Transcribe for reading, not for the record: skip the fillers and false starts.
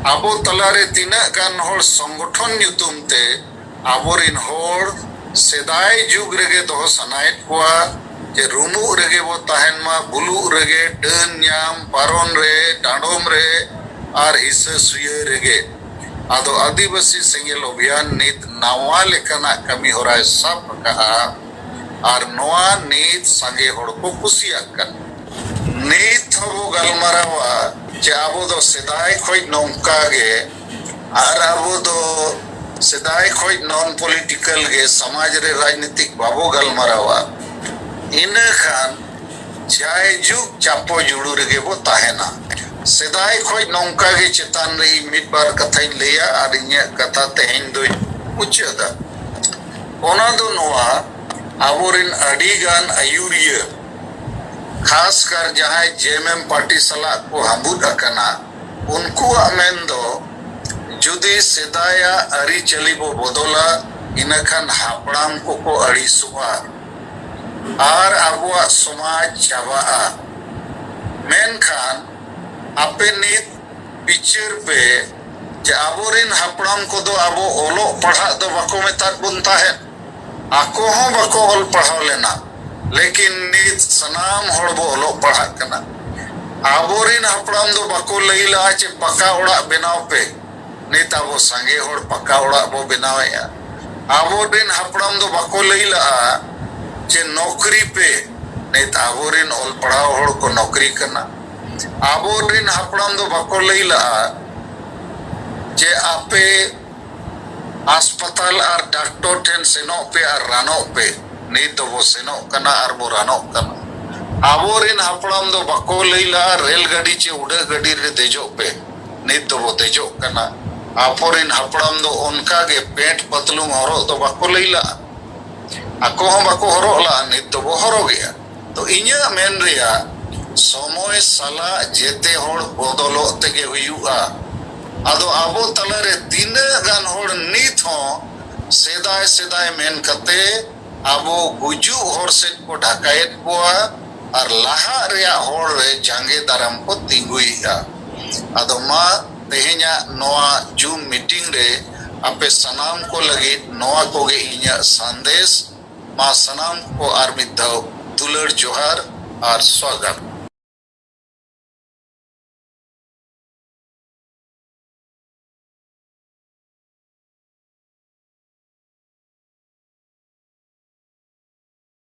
आबो तलारे तीना गान होड़ संगठन ᱧᱩᱛᱩᱢ ते आबोरिन होड़ सेदाय जुग रेगे दोह सनायत कोआ जे रुनु रेगे वो ताहेन मा बुलु रेगे डन न्याम पारोन रे डांडोम रे आर हिस्से सुये रेगे आदो आदिवासी सेंगेल अभियान नीत नावा लेकना कमी होराय सब कहा आर नोआ नीत संगे होड़ को कुसियाकन नीत हो गलमरावा जे आबो दो सेदाय खोज नौका गे आर आबो दो सेदाय खोज नॉन पॉलिटिकल गे समाज रे राजनीतिक बाबो गलमरावा इन खान जाय जुग चापो जुड़ू रेगे वो ताहेना सेदाय खोज नौका गे चेतान रे मिड बार कथाई लेया आर इन्या कथा तेहिन दो मुचदा ओना दो नोआ आबोरिन अडीगान आयुरिया खास कर जहां जेएमएम पार्टी सला को हबुद अकना उनको अमेन दो जुदी सेदाया अरी चली बो बदला इनखान हापड़ाम को अड़ीसुआ आर आबुआ समाज चाबा मेनखान आपे नित पिक्चर पे जे आबोरिन हापड़ाम को दो आबो ओलो पढ़ा दो बाको मेताक बुन ताहेन आको हो बाको ओल पढ़ाव लेना लेकिन नित सनाम होड़ बो ओलो पढ़ा कना आबोरिन हापड़ाम दो बाको लईला चे पक्का ओड़ा बनाव पे नित आबो संगे होड़ पक्का ओड़ा बो बनावेया आबोरिन हापड़ाम दो बाको लईला चे नौकरी पे नित आबोरिन ओल पढ़ाव होड़ को नौकरी कना आबोरिन हापड़ाम दो बाको लईला चे आपे अस्पताल और डॉक्टर ठेन सेनो पे और रानो पे नीत दो सेनो कना और बो रानो कना आबोरिन हापड़ाम दो बाको लईला रेल गाड़ी चे उड़े गाड़ी रे देजो पे नीत दो देजो कना आबोरिन हापड़ाम दो उनका गे पेंट पतलुंग हरो दो बाको लईला आको हम बाको हरो ला नीत दो हरो गया तो इन्या मेन रिया समय साला जेते होड़ बदलो तेगे हुयुआ आदो आबो तलारे तीन गान होड़ नीत हो सेदाय सेदाय मेन कते आबो गुजु होड़ से को ढकायत कोआ और लाहा रिया होड़ रे जांगे दाराम को तिंगुइया आदो मा तेहेnya नोआ जूम मीटिंग रे आपे सनाम को लगी नोआ को गे इन्या संदेश मा सनाम को आर मिद्दाव दुलर जोहार और स्वागत।